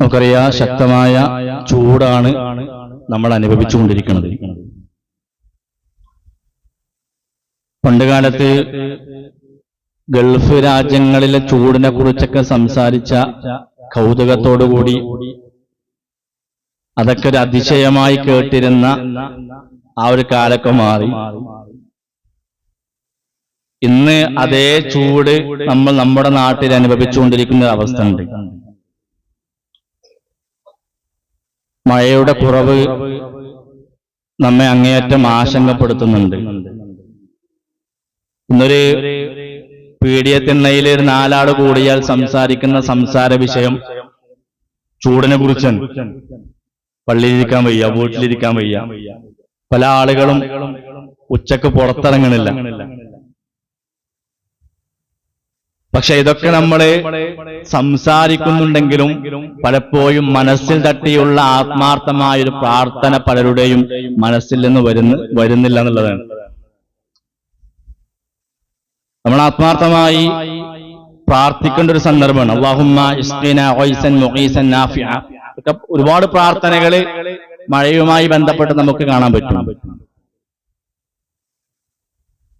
നമുക്കറിയാം, ശക്തമായ ചൂടാണ് നമ്മൾ അനുഭവിച്ചുകൊണ്ടിരിക്കുന്നത്. പണ്ടുകാലത്ത് ഗൾഫ് രാജ്യങ്ങളിലെ ചൂടിനെ കുറിച്ചൊക്കെ സംസാരിച്ച കൗതുകത്തോടുകൂടി അതൊക്കെ ഒരു അതിശയമായി കേട്ടിരുന്ന ആ ഒരു കാലൊക്കെ മാറി. ഇന്ന് അതേ ചൂട് നമ്മൾ നമ്മുടെ നാട്ടിൽ അനുഭവിച്ചുകൊണ്ടിരിക്കുന്ന അവസ്ഥ ഉണ്ട്. മഴയുടെ കുറവ് നമ്മെ അങ്ങേയറ്റം ആശങ്കപ്പെടുത്തുന്നുണ്ട്. ഇന്നൊരു പീഡിയത്തിണ്ണയിൽ ഒരു 4 ആൾ കൂടിയാൽ സംസാരിക്കുന്ന സംസാര വിഷയം ചൂടിനെ കുറിച്ചാണ്. പള്ളിയിലിരിക്കാൻ വയ്യ, വീട്ടിലിരിക്കാൻ വയ്യ. പല ആളുകളും ഉച്ചക്ക് പുറത്തിറങ്ങണില്ല. പക്ഷെ ഇതൊക്കെ നമ്മള് സംസാരിക്കുന്നുണ്ടെങ്കിലും പലപ്പോഴും മനസ്സിൽ തട്ടിയുള്ള ആത്മാർത്ഥമായൊരു പ്രാർത്ഥന പലരുടെയും മനസ്സിൽ നിന്ന് വരുന്നില്ല എന്നുള്ളതാണ്. നമ്മൾ ആത്മാർത്ഥമായി പ്രാർത്ഥിക്കേണ്ട ഒരു സന്ദർഭമാണ്. അല്ലാഹുമ്മ ഇസ്ഖിനാ ഗൈസൻ മുഗീസൻ നാഫിഅ. ഒരുപാട് പ്രാർത്ഥനകള് മഴയുമായി ബന്ധപ്പെട്ട് നമുക്ക് കാണാൻ പറ്റും.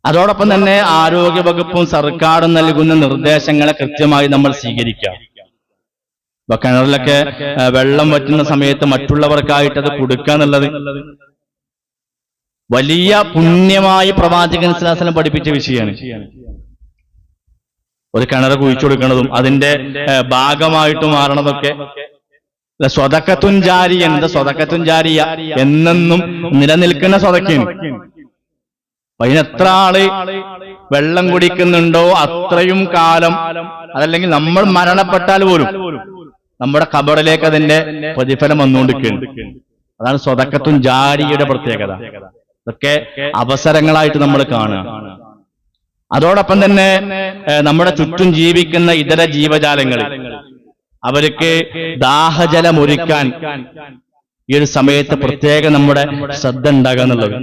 അതോടൊപ്പം തന്നെ ആരോഗ്യവകുപ്പും സർക്കാരും നൽകുന്ന നിർദ്ദേശങ്ങളെ കൃത്യമായി നമ്മൾ സ്വീകരിക്കാം. ഇപ്പൊ കിണറിലൊക്കെ വെള്ളം വറ്റുന്ന സമയത്ത് മറ്റുള്ളവർക്കായിട്ട് അത് കൊടുക്കുക എന്നുള്ളത് വലിയ പുണ്യമായി പ്രവാചകൻ സ്വല്ലല്ലാഹു അലൈഹി വസല്ലം പഠിപ്പിച്ച വിഷയമാണ്. ഒരു കിണർ കുഴിച്ചു കൊടുക്കുന്നതും അതിന്റെ ഭാഗമായിട്ട് മാറണതൊക്കെ സ്വതക്കത്തുൻ ജാരിയ. എന്താ സ്വതക്കത്തുൻ ജാരിയ? എന്നെന്നും നിലനിൽക്കുന്ന സ്വതക്കയാണ്. അതിനെത്ര ആള് വെള്ളം കുടിക്കുന്നുണ്ടോ അത്രയും കാലം, അതല്ലെങ്കിൽ നമ്മൾ മരണപ്പെട്ടാൽ പോലും നമ്മുടെ ഖബറിലേക്ക് അതിന്റെ പ്രതിഫലം വന്നുകൊണ്ടിരിക്കുകയാണ്. അതാണ് സ്വതക്കത്തുൻ ജാരിയുടെ പ്രത്യേകത. ഇതൊക്കെ അവസരങ്ങളായിട്ട് നമ്മൾ കാണുക. അതോടൊപ്പം തന്നെ നമ്മുടെ ചുറ്റും ജീവിക്കുന്ന ഇതര ജീവജാലങ്ങൾ, അവർക്ക് ദാഹജലമൊരുക്കാൻ ഈ ഒരു സമയത്ത് പ്രത്യേകം നമ്മുടെ ശ്രദ്ധ ഉണ്ടാകുക എന്നുള്ളത്.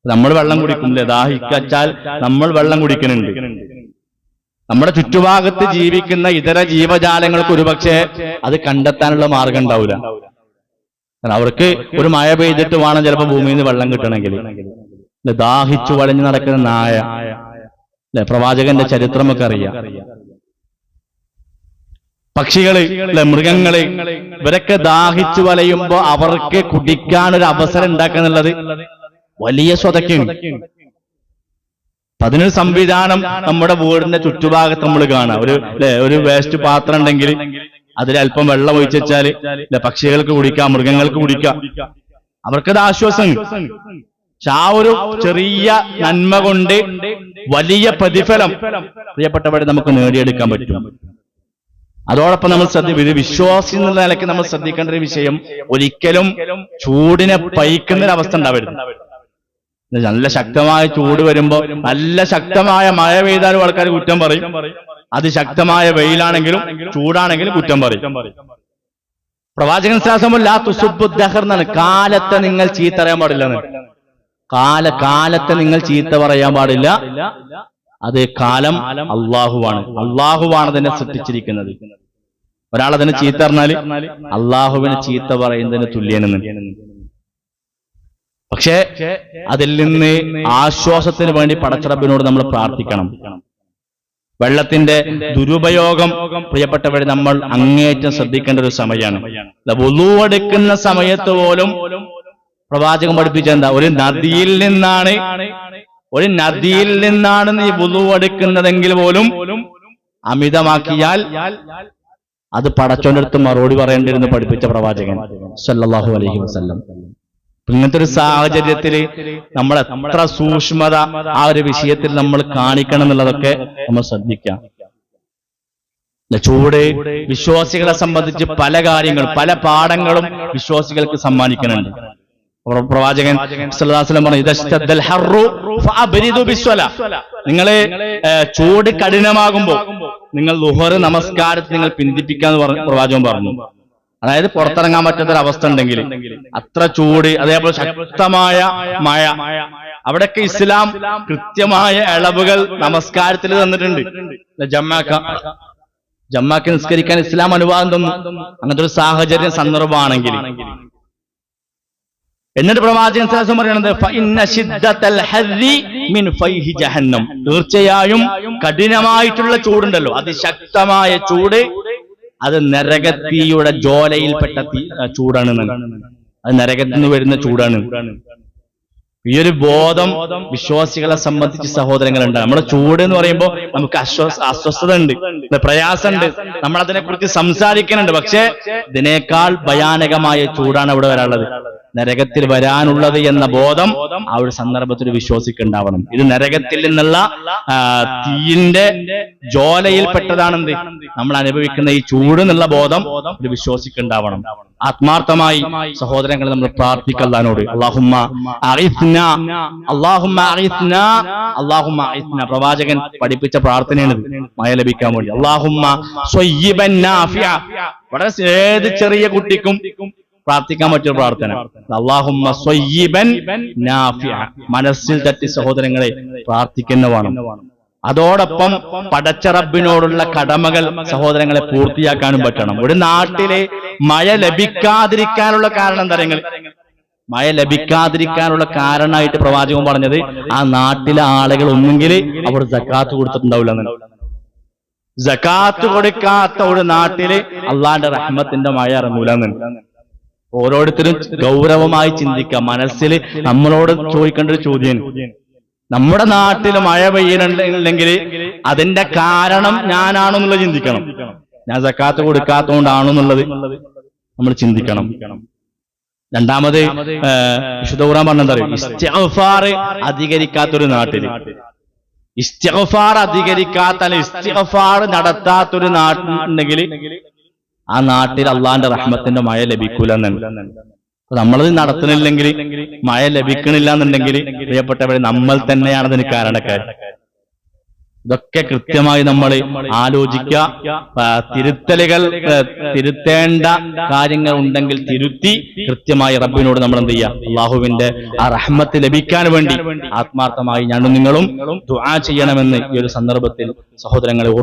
നമ്മൾ വെള്ളം കുടിക്കുന്നില്ലേ? ദാഹിക്കച്ചാൽ നമ്മൾ വെള്ളം കുടിക്കുന്നുണ്ട്. നമ്മുടെ ചുറ്റുഭാഗത്ത് ജീവിക്കുന്ന ഇതര ജീവജാലങ്ങൾക്ക് ഒരുപക്ഷെ അത് കണ്ടെത്താനുള്ള മാർഗം ഉണ്ടാവില്ല. അവർക്ക് ഒരു മഴ പെയ്തിട്ട് വേണം ചിലപ്പോൾ ഭൂമിയിൽ നിന്ന് വെള്ളം കിട്ടണമെങ്കിൽ. ദാഹിച്ചു വലഞ്ഞു നടക്കുന്ന നായ, അല്ലെ? പ്രവാചകന്റെ ചരിത്രമൊക്കെ അറിയാം. പക്ഷികള്, മൃഗങ്ങള്, ഇവരൊക്കെ ദാഹിച്ചു വലയുമ്പോ അവർക്ക് കുടിക്കാനൊരു അവസരം ഉണ്ടാക്കുന്നുള്ളത് വലിയ സ്വതക്കാണ്. അതിനൊരു സംവിധാനം നമ്മുടെ വീടിന്റെ ചുറ്റുഭാഗത്ത് നമ്മൾ കാണാം. ഒരു വേസ്റ്റ് പാത്രം ഉണ്ടെങ്കിൽ അതിൽ അല്പം വെള്ളം ഒഴിച്ചാല് പക്ഷികൾക്ക് കുടിക്കാം, മൃഗങ്ങൾക്ക് കുടിക്കാം. അവർക്കത് ആശ്വാസം. പക്ഷെ ആ ഒരു ചെറിയ നന്മ കൊണ്ട് വലിയ പ്രതിഫലം പ്രിയപ്പെട്ടവരെ നമുക്ക് നേടിയെടുക്കാൻ പറ്റും. അതോടൊപ്പം നമ്മൾ വിശ്വാസി എന്നുള്ള നിലയ്ക്ക് നമ്മൾ ശ്രദ്ധിക്കേണ്ട ഒരു വിഷയം, ഒരിക്കലും ചൂടിനെ പയിക്കുന്നൊരവസ്ഥ ഉണ്ടാവരുത്. നല്ല ശക്തമായ ചൂട് വരുമ്പോ നല്ല ശക്തമായ മഴ പെയ്താലും ആൾക്കാർ കുറ്റം പറയും. അതിശക്തമായ വെയിലാണെങ്കിലും ചൂടാണെങ്കിലും കുറ്റം പറയും. പ്രവാചകൻ ലാ തുസുബ്ബു ദഹർ എന്നാണ്, കാലത്തെ നിങ്ങൾ ചീത്ത പറയാൻ പാടില്ല. കാലത്തെ നിങ്ങൾ ചീത്ത പറയാൻ പാടില്ല. അത് കാലം അള്ളാഹുവാണ് അതിനെ സൃഷ്ടിച്ചിരിക്കുന്നത്. ഒരാൾ അതിനെ ചീത്ത പറഞ്ഞാൽ അള്ളാഹുവിനെ ചീത്ത പറയുന്നതിന് തുല്യനെന്ന്. പക്ഷേ അതിൽ നിന്ന് ആശ്വാസത്തിന് വേണ്ടി പടച്ചറബിനോട് നമ്മൾ പ്രാർത്ഥിക്കണം. വെള്ളത്തിന്റെ ദുരുപയോഗം പ്രിയപ്പെട്ടവരെ നമ്മൾ അങ്ങേയറ്റം ശ്രദ്ധിക്കേണ്ട ഒരു സമയമാണ്. വുളൂ എടുക്കുന്ന സമയത്ത് പോലും പ്രവാചകൻ പഠിപ്പിച്ചെന്താ, ഒരു നദിയിൽ നിന്നാണ് നീ വുളൂ എടുക്കുന്നതെങ്കിൽ പോലും അമിതമാക്കിയാൽ അത് പടച്ചോന്റെ അടുത്ത് മറുപടി പറയേണ്ടിരുന്നു പഠിപ്പിച്ച പ്രവാചകൻ സല്ലല്ലാഹു അലൈഹി വസല്ലം. ഇങ്ങനത്തെ ഒരു സാഹചര്യത്തിൽ നമ്മൾ എത്ര സൂക്ഷ്മത ആ ഒരു വിഷയത്തിൽ നമ്മൾ കാണിക്കണം എന്നുള്ളതൊക്കെ നമ്മൾ ശ്രദ്ധിക്കാം. ചൂട് വിശ്വാസികളെ സംബന്ധിച്ച് പല കാര്യങ്ങളും പല പാഠങ്ങളും വിശ്വാസികൾക്ക് സമ്മാനിക്കുന്നുണ്ട്. പ്രവാചകൻ സല്ലല്ലാഹു അലൈഹി വസല്ലം നിങ്ങളെ ചൂട് കഠിനമാകുമ്പോൾ നിങ്ങൾ ളുഹർ നമസ്കാരത്തിൽ നിങ്ങൾ പിന്തിപ്പിക്കാന്ന് പ്രവാചകൻ പറഞ്ഞു. അതായത് പുറത്തിറങ്ങാൻ പറ്റാത്തൊരവസ്ഥ ഉണ്ടെങ്കിൽ, അത്ര ചൂട്, അതേപോലെ ശക്തമായ മഴ, അവിടെയൊക്കെ ഇസ്ലാം കൃത്യമായ ഇളവുകൾ നമസ്കാരത്തിൽ തന്നിട്ടുണ്ട്. ജമാഅക്ക് നിസ്കരിക്കാൻ ഇസ്ലാം അനുവാദം തന്നു. അങ്ങനത്തെ ഒരു സാഹചര്യം സന്ദർഭമാണെങ്കിൽ എന്നിട്ട് പ്രവാചകൻ സല്ലല്ലാഹു അലൈഹി വസല്ലം പറയുന്നത് ഫഇന്ന ശിദ്ദത്തൽ ഹർരി മിൻ ഫൈഹി ജഹന്നം, തീർച്ചയായും കഠിനമായിട്ടുള്ള ചൂടുണ്ടല്ലോ, അതിശക്തമായ ചൂട് അത് നരകത്തീയുടെ ജ്വാലയിൽപ്പെട്ട ചൂടാണ്. അത് നരകത്തിൽ നിന്ന് വരുന്ന ചൂടാണ്. ഈ ഒരു ബോധം വിശ്വാസികളെ സംബന്ധിച്ച് സഹോദരങ്ങളുണ്ട്. നമ്മുടെ ചൂട് എന്ന് പറയുമ്പോൾ നമുക്ക് അസ്വസ്ഥത ഉണ്ട്, പ്രയാസമുണ്ട്, നമ്മൾ അതിനെക്കുറിച്ച് സംസാരിക്കുന്നുണ്ട്. പക്ഷെ ഇതിനേക്കാൾ ഭയാനകമായ ചൂടാണ് അവിടെ വരാനുള്ളത്, നരകത്തിൽ വരാനുള്ളത് എന്ന ബോധം ആ ഒരു സന്ദർഭത്തിൽ വിശ്വാസിക്കുണ്ടാവണം. ഇത് നരകത്തിൽ നിന്നുള്ള തീയിന്റെ ജ്വാലയിൽപ്പെട്ടതാണെന്ത് നമ്മൾ അനുഭവിക്കുന്ന ഈ ചൂട് എന്നുള്ള ബോധം ഒരു വിശ്വാസിക്കുണ്ടാവണം. ആത്മാർത്ഥമായി സഹോദരങ്ങൾ നമ്മൾ പ്രാർത്ഥിക്കല്ലാനോട് അല്ലാഹുമ്മ അഇസ്നാ അല്ലാഹുമ്മ അഇസ്നാ അല്ലാഹുമ്മ അഇസ്നാ. പ്രവാചകൻ പഠിപ്പിച്ച പ്രാർത്ഥനയാണ് മഴ ലഭിക്കാൻ വേണ്ടി. അല്ലാഹുമ്മ സ്വയ്യിബൻ നാഫിഅ, വളരെ ഏത് ചെറിയ കുട്ടിക്കും പ്രാർത്ഥിക്കാൻ പറ്റിയ പ്രാർത്ഥന. അല്ലാഹുമ്മ സ്വയ്യിബൻ നാഫിഅ, മനസ്സിൽ തട്ടി സഹോദരങ്ങളെ പ്രാർത്ഥിക്കുന്നതാണ്. അതോടൊപ്പം പടച്ച റബ്ബിനോടുള്ള കടമകൾ സഹോദരങ്ങളെ പൂർത്തിയാക്കാനും പറ്റണം. ഒരു നാട്ടിലെ മഴ ലഭിക്കാതിരിക്കാനുള്ള കാരണം എന്താ? മഴ ലഭിക്കാതിരിക്കാനുള്ള കാരണമായിട്ട് പ്രവാചകൻ പറഞ്ഞത് ആ നാട്ടിലെ ആളുകൾ ഒന്നെങ്കിൽ അവർ സക്കാത്ത് കൊടുത്തിട്ടുണ്ടാവില്ല എന്നാണ്. സക്കാത്ത് കൊടുക്കാത്ത ഒരു നാട്ടില് അള്ളാന്റെ റഹ്മത്തിന്റെ മഴ ഇറങ്ങൂല എന്നാണ്. ഓരോരുത്തരും ഗൗരവമായി ചിന്തിക്കാം. മനസ്സിൽ നമ്മളോട് ചോദിക്കേണ്ട ഒരു ചോദ്യം, നമ്മുടെ നാട്ടിൽ മഴ പെയ്യുന്നുണ്ടെങ്കിൽ അതിന്റെ കാരണം ഞാനാണെന്നുള്ളത് ചിന്തിക്കണം. ഞാൻ സക്കാത്ത് കൊടുക്കാത്തതുകൊണ്ടാണെന്നുള്ളത് നമ്മൾ ചിന്തിക്കണം. രണ്ടാമത് വിശുദ്ധ ഖുർആൻ പറഞ്ഞെന്താ അറിയോ? ഇസ്തിഗ്ഫാർ അധികരിക്കാത്തൊരു നാട്ടിൽ, ഇസ്തിഗ്ഫാർ അധികരിക്കാത്ത ഇസ്തിഗ്ഫാർ നടത്താത്തൊരു നാട്ടിലുണ്ടെങ്കിൽ ആ നാട്ടിൽ അള്ളാന്റെ റഹ്മത്തിന്റെ മഴ ലഭിക്കൂല എന്നാണ്. നമ്മളത് നടത്തുന്നില്ലെങ്കിൽ, മഴ ലഭിക്കണില്ല എന്നുണ്ടെങ്കിൽ പ്രിയപ്പെട്ടവരെ നമ്മൾ തന്നെയാണ് അതിന് കാരണക്കാർ. ഇതൊക്കെ കൃത്യമായി നമ്മൾ ആലോചിക്കുക. തിരുത്തേണ്ട കാര്യങ്ങൾ ഉണ്ടെങ്കിൽ തിരുത്തി കൃത്യമായി റബ്ബിനോട് നമ്മൾ എന്ത് ചെയ്യുക? അള്ളാഹുവിന്റെ ആ റഹ്മത്ത് ലഭിക്കാൻ വേണ്ടി ആത്മാർത്ഥമായി ഞാനും നിങ്ങളും ദുആ ചെയ്യണമെന്ന് ഈ ഒരു സന്ദർഭത്തിൽ സഹോദരങ്ങളെ